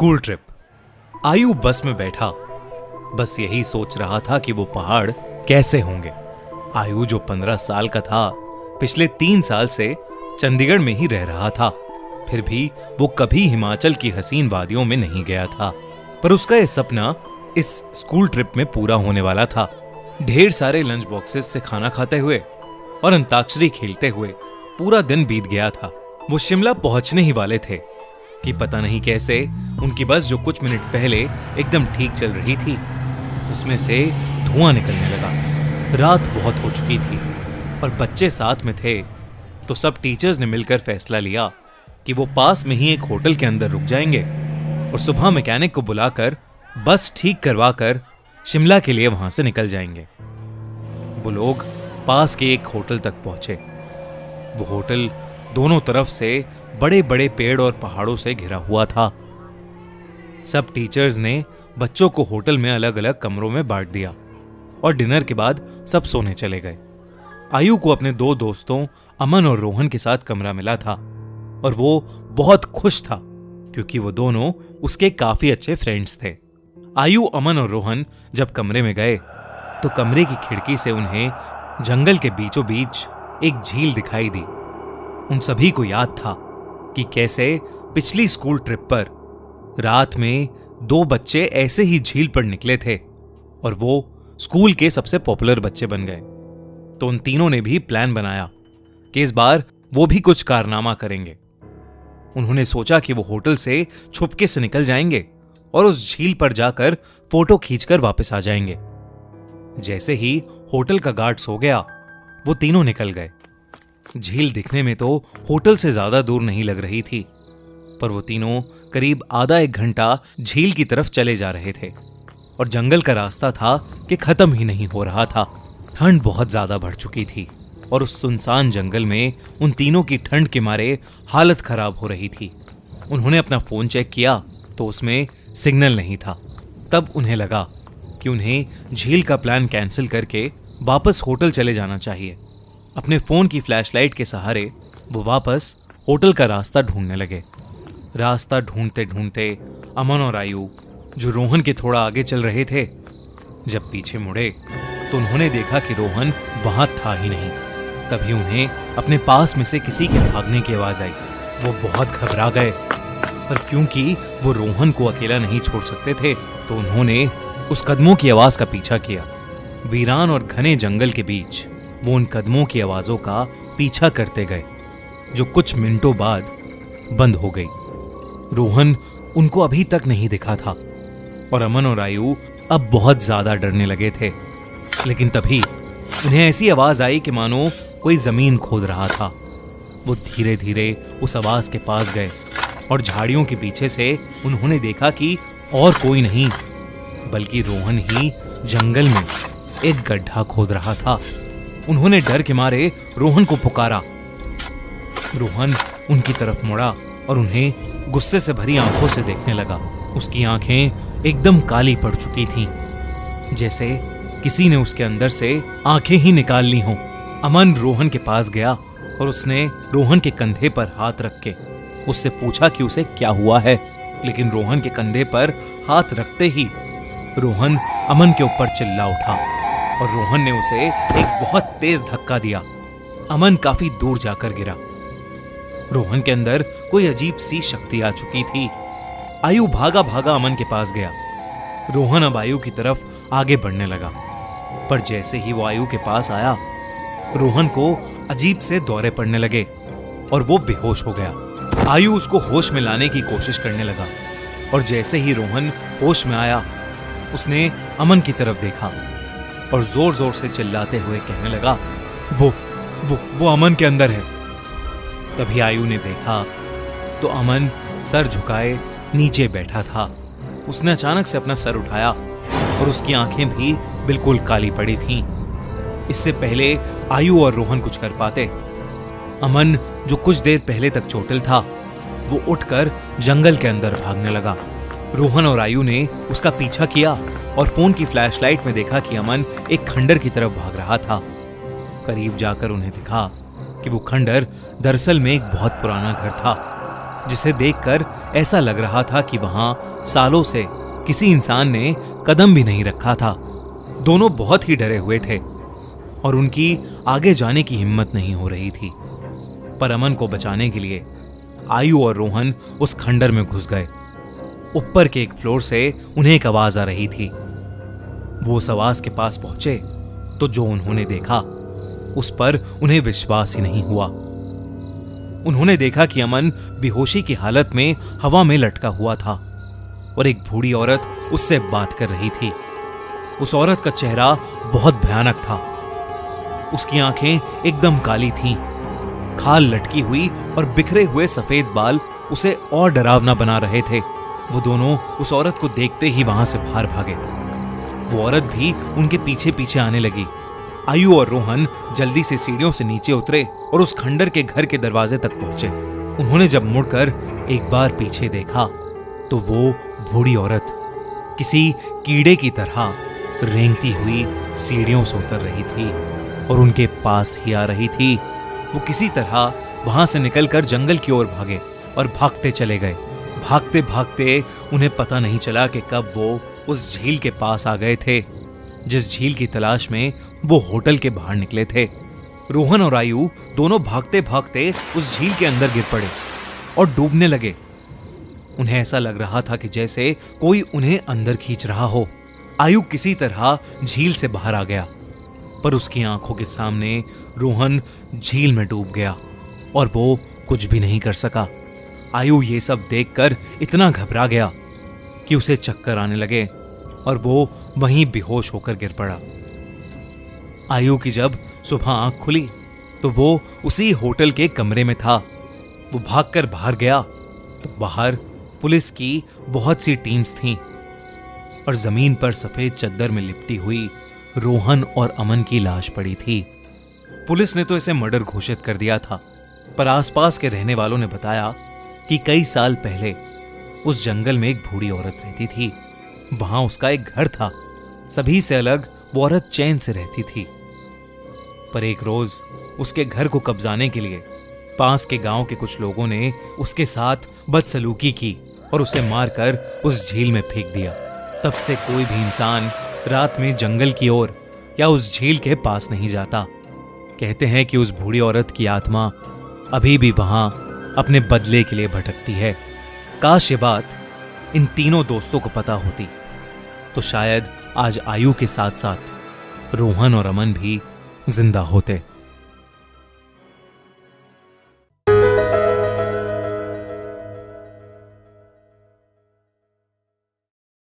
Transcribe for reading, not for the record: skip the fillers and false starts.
School trip. आयु बस में बैठा बस यही सोच रहा था कि वो पहाड़ कैसे होंगे। आयु जो 15 साल का था, पिछले 3 साल से चंडीगढ़ में ही रह रहा था। फिर भी वो कभी हिमाचल की हसीन वादियों में नहीं गया था। पर उसका यह सपना इस स्कूल ट्रिप में पूरा होने वाला था। ढेर सारे लंच बॉक्सेस से खाना खाते हुए और अंताक्षरी खेलते हुए पूरा दिन बीत गया था। वो शिमला पहुंचने ही वाले थे कि पता नहीं कैसे उनकी बस, जो कुछ मिनट पहले एकदम ठीक चल रही थी, उसमें से धुआं निकलने लगा। रात बहुत हो चुकी थी और बच्चे साथ में थे, तो सब टीचर्स ने मिलकर फैसला लिया कि वो पास में ही एक होटल के अंदर रुक जाएंगे और सुबह मैकेनिक को बुलाकर बस ठीक करवा कर शिमला के लिए वहां से निकल जाएंगे। वो लोग पास के एक होटल तक पहुंचे। वो होटल दोनों तरफ से बड़े बड़े पेड़ और पहाड़ों से घिरा हुआ था। सब टीचर्स ने बच्चों को होटल में अलग अलग कमरों में बांट दिया और डिनर के बाद सब सोने चले गए। आयु को अपने 2 दोस्तों अमन और रोहन के साथ कमरा मिला था और वो बहुत खुश था क्योंकि वो दोनों उसके काफी अच्छे फ्रेंड्स थे। आयु, अमन और रोहन जब कमरे में गए तो कमरे की खिड़की से उन्हें जंगल के बीचों बीच एक झील दिखाई दी। उन सभी को याद था कि कैसे पिछली स्कूल ट्रिप पर रात में 2 बच्चे ऐसे ही झील पर निकले थे और वो स्कूल के सबसे पॉपुलर बच्चे बन गए। तो उन तीनों ने भी प्लान बनाया कि इस बार वो भी कुछ कारनामा करेंगे। उन्होंने सोचा कि वो होटल से छुपके से निकल जाएंगे और उस झील पर जाकर फोटो खींचकर वापस आ जाएंगे। जैसे ही होटल का गार्ड सो गया, वो तीनों निकल गए। झील दिखने में तो होटल से ज्यादा दूर नहीं लग रही थी, पर वो तीनों करीब आधा 1 घंटा झील की तरफ चले जा रहे थे और जंगल का रास्ता था कि खत्म ही नहीं हो रहा था। ठंड बहुत ज्यादा बढ़ चुकी थी और उस सुनसान जंगल में उन तीनों की ठंड के मारे हालत खराब हो रही थी। उन्होंने अपना फोन चेक किया तो उसमें सिग्नल नहीं था। तब उन्हें लगा कि उन्हें झील का प्लान कैंसिल करके वापस होटल चले जाना चाहिए। अपने फोन की फ्लैशलाइट के सहारे वो वापस होटल का रास्ता ढूंढने लगे। रास्ता ढूंढते ढूंढते अमन और आयु, जो रोहन के थोड़ा आगे चल रहे थे, जब पीछे मुड़े तो उन्होंने देखा कि रोहन वहां था ही नहीं। तभी उन्हें अपने पास में से किसी के भागने की आवाज आई। वो बहुत घबरा गए, पर क्योंकि वो रोहन को अकेला नहीं छोड़ सकते थे तो उन्होंने उस कदमों की आवाज का पीछा किया। वीरान और घने जंगल के बीच वो उन कदमों की आवाजों का पीछा करते गए, जो कुछ मिनटों बाद बंद हो गई। रोहन उनको अभी तक नहीं दिखा था और अमन और आयु अब बहुत ज्यादा डरने लगे थे। लेकिन तभी उन्हें ऐसी आवाज आई कि मानो कोई जमीन खोद रहा था। वो धीरे धीरे उस आवाज के पास गए और झाड़ियों के पीछे से उन्होंने देखा कि और कोई नहीं बल्कि रोहन ही जंगल में एक गड्ढा खोद रहा था। उन्होंने डर के मारे रोहन को पुकारा। रोहन उनकी तरफ मुड़ा और उन्हें गुस्से से भरी आंखों से देखने लगा। उसकी आंखें एकदम काली पड़ चुकी थीं, जैसे किसी ने उसके अंदर से आंखें ही निकाल ली हों। अमन रोहन के पास गया और उसने रोहन के कंधे पर हाथ रख के उससे पूछा कि उसे क्या हुआ है। लेकिन रोहन के कंधे पर हाथ रखते ही रोहन अमन के ऊपर चिल्ला उठा और रोहन ने उसे एक बहुत तेज धक्का दिया। अमन काफी दूर जाकर गिरा। रोहन के अंदर कोई अजीब सी शक्ति आ चुकी थी। आयु भागा भागा अमन के पास गया। रोहन अब आयु की तरफ आगे बढ़ने लगा, पर जैसे ही वो आयु के पास आया, रोहन को अजीब से दौरे पड़ने लगे और वो बेहोश हो गया। आयु उसको होश में लाने की कोशिश करने लगा और जैसे ही रोहन होश में आया, उसने अमन की तरफ देखा और जोर जोर से चिल्लाते हुए कहने लगा, वो अमन के अंदर है। तभी आयु ने देखा तो अमन सर झुकाए नीचे बैठा था। उसने अचानक से अपना सर उठाया और उसकी आंखें भी बिल्कुल काली पड़ी थीं। इससे पहले आयु और रोहन कुछ कर पाते। अमन, जो कुछ देर पहले तक चोटिल था, वो उठकर जंगल के अंदर भागने लगा। रोहन और आयु ने उसका पीछा किया और फोन की फ्लैशलाइट में देखा कि अमन एक खंडर की तरफ भाग रहा था। करीब जाकर उन्हें दिखा कि वो खंडर दरअसल में एक बहुत पुराना घर था। जिसे देखकर ऐसा लग रहा था कि वहां सालों से किसी इंसान ने कदम भी नहीं रखा था। दोनों बहुत ही डरे हुए थे और उनकी आगे जाने की हिम्मत नहीं हो रही थी। पर अमन को बचाने के लिए आयु और रोहन उस खंडर में घुस गए। ऊपर के एक फ्लोर से उन्हें एक आवाज आ रही थी। वो उस आवाज के पास पहुंचे तो जो उन्होंने देखा उस पर उन्हें विश्वास ही नहीं हुआ। उन्होंने देखा कि अमन बेहोशी की हालत में हवा में लटका हुआ था और एक बूढ़ी औरत उससे बात कर रही थी। उस औरत का चेहरा बहुत भयानक था। उसकी आंखें एकदम काली थीं। खाल लटकी हुई और बिखरे हुए सफेद बाल उसे और डरावना बना रहे थे। वो दोनों उस औरत को देखते ही वहां से बाहर भागे। वो औरत भी उनके पीछे पीछे आने लगी। आयु और रोहन जल्दी से सीढ़ियों से नीचे उतरे और उस खंडर के घर के दरवाजे तक पहुंचे। उन्होंने जब मुड़कर एक बार पीछे देखा तो वो बूढ़ी औरत किसी कीड़े की तरह रेंगती हुई सीढ़ियों से उतर रही थी और उनके पास ही आ रही थी। वो किसी तरह वहां से निकलकर जंगल की ओर भागे और भागते चले गए। भागते भागते उन्हें पता नहीं चला कि कब वो उस झील के पास आ गए थे, जिस झील की तलाश में वो होटल के बाहर निकले थे। रोहन और आयु दोनों भागते भागते उस झील के अंदर गिर पड़े और डूबने लगे। उन्हें ऐसा लग रहा था कि जैसे कोई उन्हें अंदर खींच रहा हो। आयु किसी तरह झील से बाहर आ गया, पर उसकी आंखों के सामने रोहन झील में डूब गया और वो कुछ भी नहीं कर सका। आयु ये सब देखकर इतना घबरा गया कि उसे चक्कर आने लगे और वो वहीं बेहोश होकर गिर पड़ा। आयु की जब सुबह आंख खुली तो वो उसी होटल के कमरे में था। वो भागकर बाहर गया तो बाहर पुलिस की बहुत सी टीम्स थीं और जमीन पर सफेद चद्दर में लिपटी हुई रोहन और अमन की लाश पड़ी थी। पुलिस ने तो इसे मर्डर घोषित कर दिया था, पर आसपास के रहने वालों ने बताया कि कई साल पहले उस जंगल में एक बूढ़ी औरत रहती थी। वहां उसका एक घर था। सभी से अलग वो औरत चैन से रहती थी। पर एक रोज उसके घर को कब्जाने के लिए पास के गांव के कुछ लोगों ने उसके साथ बदसलूकी की और उसे मारकर उस झील में फेंक दिया। तब से कोई भी इंसान रात में जंगल की ओर या उस झील के पास नहीं जाता। कहते हैं कि उस बूढ़ी औरत की आत्मा अभी भी वहां अपने बदले के लिए भटकती है। काश ये बात इन तीनों दोस्तों को पता होती तो शायद आज आयु के साथ साथ रोहन और अमन भी जिंदा होते।